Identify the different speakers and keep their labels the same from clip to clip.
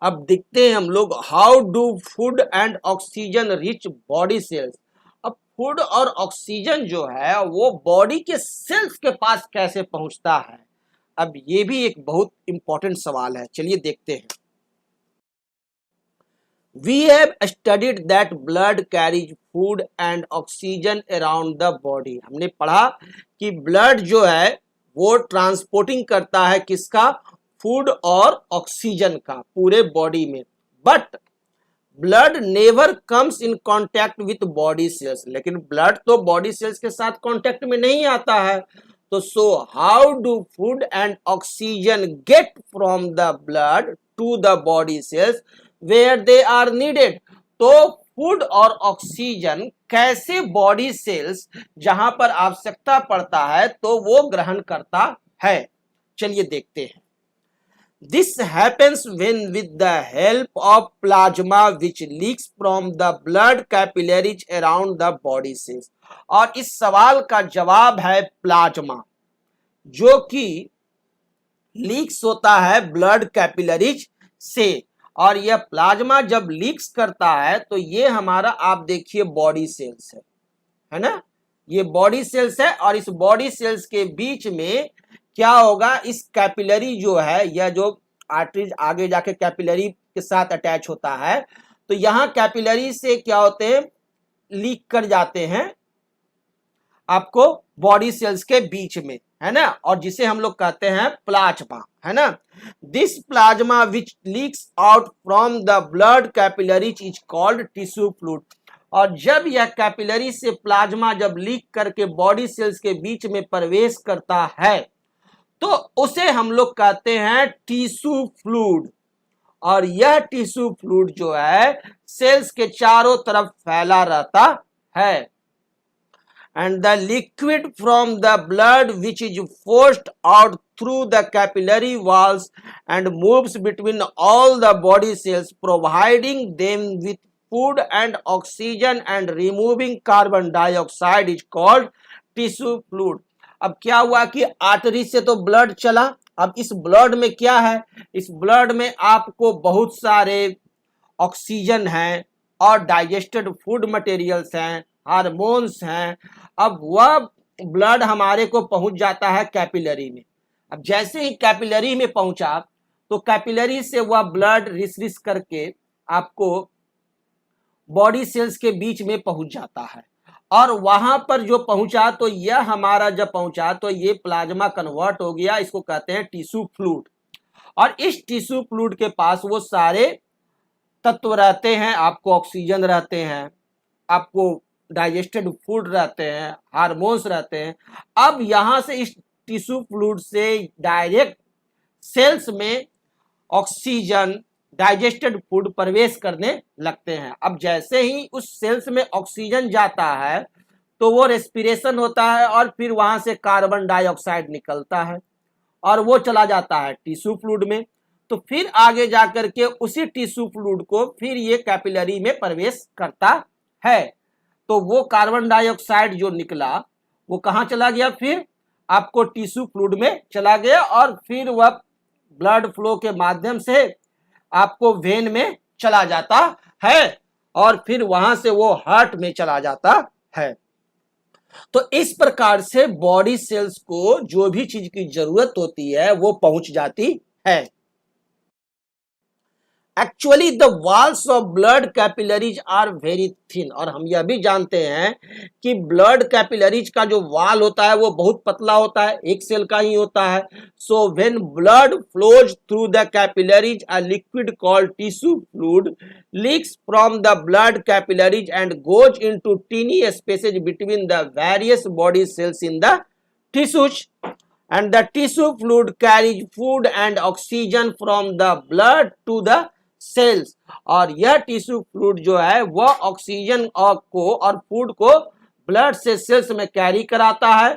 Speaker 1: अब देखते हैं हम लोग how do food and oxygen reach body cells. अब फूड और ऑक्सीजन जो है वो बॉडी के सेल्स के पास कैसे पहुंचता है। अब ये भी एक बहुत इंपॉर्टेंट सवाल है, चलिए देखते हैं। We have studied that blood carries food and oxygen around the body। हमने पढ़ा कि ब्लड जो है वो ट्रांसपोर्टिंग करता है किसका, फूड और ऑक्सीजन का पूरे बॉडी में। But blood never comes in contact with body cells, लेकिन ब्लड तो बॉडी सेल्स के साथ कांटेक्ट में नहीं आता है। तो so how do food and oxygen get from the blood to the body cells where they are needed. तो फूड और ऑक्सीजन कैसे बॉडी सेल्स जहां पर आवश्यकता पड़ता है तो वो ग्रहण करता है, चलिए देखते हैं। This happens when with the help of plasma which leaks from the blood capillaries around the body cells। और इस सवाल का जवाब है प्लाज्मा, जो कि लीक्स होता है ब्लड कैपिलरीज से। और यह प्लाज्मा जब लीक्स करता है तो ये हमारा आप देखिए बॉडी सेल्स है ना, ये बॉडी सेल्स है। और इस बॉडी सेल्स के बीच में क्या होगा, इस कैपिलरी जो है यह जो आर्टरीज आगे जाके कैपिलरी के साथ अटैच होता है, तो यहां कैपिलरी से क्या होते हैं, लीक कर जाते हैं आपको बॉडी सेल्स के बीच में, है ना, और जिसे हम लोग कहते हैं प्लाज्मा, है ना। This plasma which leaks out from the blood capillaries is called tissue fluid. और जब यह कैपिलरी से प्लाज्मा जब लीक करके बॉडी सेल्स के बीच में प्रवेश करता है तो उसे हम लोग कहते हैं टिश्यू फ्लूइड। और यह टिश्यू फ्लूइड जो है सेल्स के चारों तरफ फैला रहता है। And the liquid from the blood which is forced out through the capillary walls and moves between all the body cells, providing them with food and oxygen and removing carbon dioxide is called tissue fluid। अब क्या हुआ कि artery से तो blood चला, अब इस blood में क्या है, इस ब्लड में आपको बहुत सारे ऑक्सीजन हैं और डाइजेस्टेड फूड मटेरियल्स हैं, हार्मोन्स हैं। अब वह ब्लड हमारे को पहुंच जाता है कैपिलरी में। अब जैसे ही कैपिलरी में पहुंचा तो कैपिलरी से वह ब्लड रिस रिस करके आपको बॉडी सेल्स के बीच में पहुंच जाता है। और वहां पर जो पहुंचा तो यह हमारा जब पहुंचा तो ये प्लाज्मा कन्वर्ट हो गया, इसको कहते हैं टिश्यू फ्लूइड। और इस टिश्यू फ्लूइड के पास वो सारे तत्व रहते हैं, आपको ऑक्सीजन रहते हैं, आपको डाइजेस्टेड फूड रहते हैं, हार्मोन्स रहते हैं। अब यहां से इस टिश्यू फ्लूइड से डायरेक्ट सेल्स में ऑक्सीजन डाइजेस्टेड फूड प्रवेश करने लगते हैं। अब जैसे ही उस सेल्स में ऑक्सीजन जाता है तो वो रेस्पिरेशन होता है और फिर वहां से कार्बन डाइऑक्साइड निकलता है और वो चला जाता है टिश्यू फ्लूइड में। तो फिर आगे जाकर के उसी टिश्यू फ्लूइड को फिर ये कैपिलरी में प्रवेश करता है। तो वो कार्बन डाइऑक्साइड जो निकला वो कहाँ चला गया, फिर आपको टिश्यू फ्लूइड में चला गया और फिर वह ब्लड फ्लो के माध्यम से आपको वेन में चला जाता है और फिर वहां से वो हार्ट में चला जाता है। तो इस प्रकार से बॉडी सेल्स को जो भी चीज की जरूरत होती है वो पहुंच जाती है। Actually the walls of blood capillaries are very thin. और हम यह भी जानते हैं कि ब्लड कैपिलरीज का जो वॉल होता है वो बहुत पतला होता है, एक सेल का ही होता है। So when blood flows through the capillaries a liquid called tissue fluid leaks from the blood capillaries and goes into tiny spaces between the various body cells in the tissues and the tissue fluid carries food and oxygen from the blood to the cells। और यह tissue fluid जो है वह oxygen को और food को blood से sales में कैरी कराता है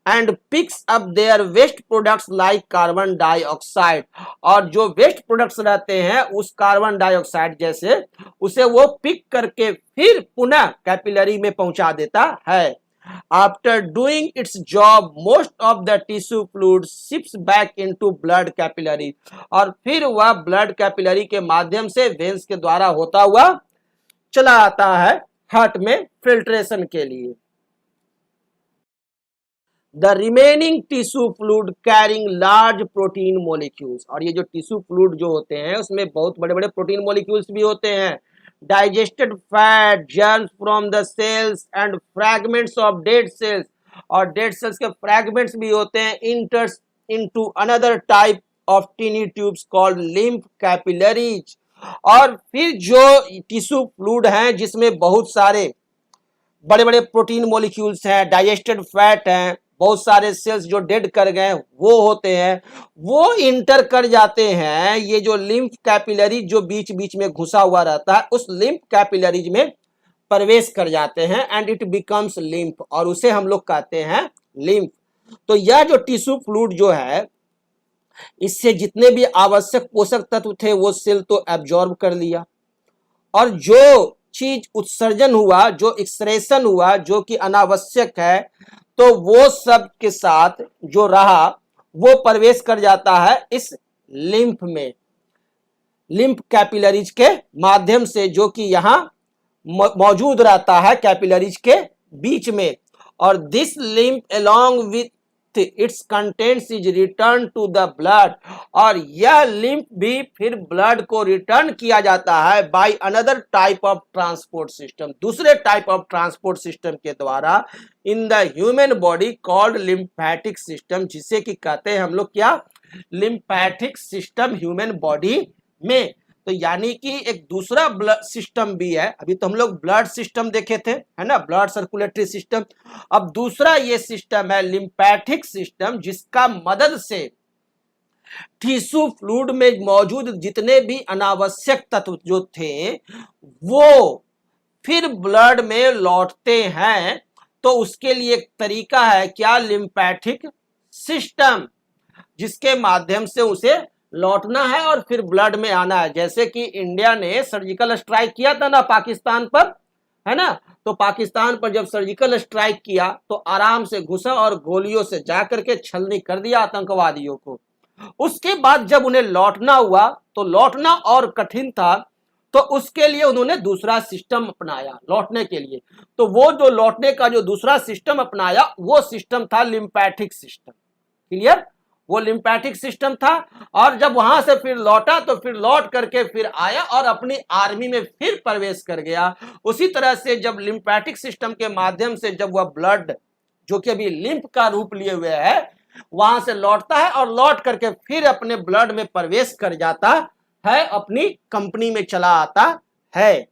Speaker 1: and picks up their waste products like carbon dioxide. और जो वेस्ट प्रोडक्ट्स रहते हैं उस कार्बन डाइऑक्साइड जैसे उसे वो पिक करके फिर पुनः कैपिलरी में पहुंचा देता है। After doing its job, most of the tissue fluid ships back into blood capillary. और फिर वह ब्लड कैपिलरी के माध्यम से वेन्स के द्वारा होता हुआ चला आता है हार्ट में फिल्ट्रेशन के लिए. The remaining tissue fluid carrying large protein molecules. और ये जो टिश्यू फ्लूइड जो होते हैं उसमें बहुत बड़े बड़े प्रोटीन मॉलिक्यूल्स भी होते हैं. Digested fat, germs from the cells and fragments of dead cells. और डेड सेल्स के फ्रैगमेंट्स भी होते हैं. Enters into another type of tiny tubes called lymph capillaries. और फिर जो टिश्यू फ्लूइड हैं जिसमें बहुत सारे बड़े बड़े प्रोटीन मॉलिक्यूल्स हैं, डाइजेस्टेड फैट हैं, बहुत सारे सेल्स जो डेड कर गए वो होते हैं, वो इंटर कर जाते हैं ये जो लिम्फ कैपिलरी जो बीच बीच में घुसा हुआ रहता है उस लिम्फ कैपिलरीज में प्रवेश कर जाते हैं एंड इट बिकम्स लिम्फ और उसे हम लोग कहते हैं लिम्फ. तो यह जो टिश्यू फ्लूइड जो है इससे जितने भी आवश्यक पोषक तत्व थे वो सेल तो एब्जॉर्ब कर लिया और जो चीज उत्सर्जन हुआ, जो एक्सक्रेशन हुआ जो कि अनावश्यक है तो वो सब के साथ जो रहा वो प्रवेश कर जाता है इस लिम्फ में, लिम्फ कैपिलरीज के माध्यम से जो कि यहाँ मौजूद रहता है कैपिलरीज के बीच में. और this lymph along with its contents is return to the blood. और यह लिम्फ भी फिर ब्लड को रिटर्न किया जाता है by another type of transport system, दूसरे टाइप ऑफ ट्रांसपोर्ट सिस्टम के द्वारा in the human body called lymphatic system, जिसे कि कहते हैं हम लोग क्या, लिम्फेटिक सिस्टम ह्यूमन बॉडी में. तो यानी कि एक दूसरा ब्लड सिस्टम भी है. अभी तो हम लोग ब्लड सिस्टम देखे थे है ना, ब्लड सर्कुलेटरी सिस्टम. अब दूसरा ये सिस्टम है लिम्फेटिक सिस्टम जिसका मदद से टिश्यू फ्लूइड में मौजूद जितने भी अनावश्यक तत्व जो थे वो फिर ब्लड में लौटते हैं. तो उसके लिए एक तरीका है क्या, लिम्फेटिक सिस्टम, जिसके माध्यम से उसे लौटना है और फिर ब्लड में आना है. जैसे कि इंडिया ने सर्जिकल स्ट्राइक किया था ना पाकिस्तान पर, है ना, तो पाकिस्तान पर जब सर्जिकल स्ट्राइक किया तो आराम से घुसा और गोलियों से जाकर के छलनी कर दिया आतंकवादियों को. उसके बाद जब उन्हें लौटना हुआ तो लौटना और कठिन था, तो उसके लिए उन्होंने दूसरा सिस्टम अपनाया लौटने के लिए. तो वो जो लौटने का जो दूसरा सिस्टम अपनाया वो सिस्टम था लिम्फेटिक सिस्टम. क्लियर, वो लिम्फेटिक सिस्टम था. और जब वहां से फिर लौटा तो फिर लौट करके फिर आया और अपनी आर्मी में फिर प्रवेश कर गया. उसी तरह से जब लिम्फेटिक सिस्टम के माध्यम से जब वह ब्लड जो कि अभी लिम्फ का रूप लिए हुए है वहां से लौटता है और लौट करके फिर अपने ब्लड में प्रवेश कर जाता है, अपनी कंपनी में चला आता है.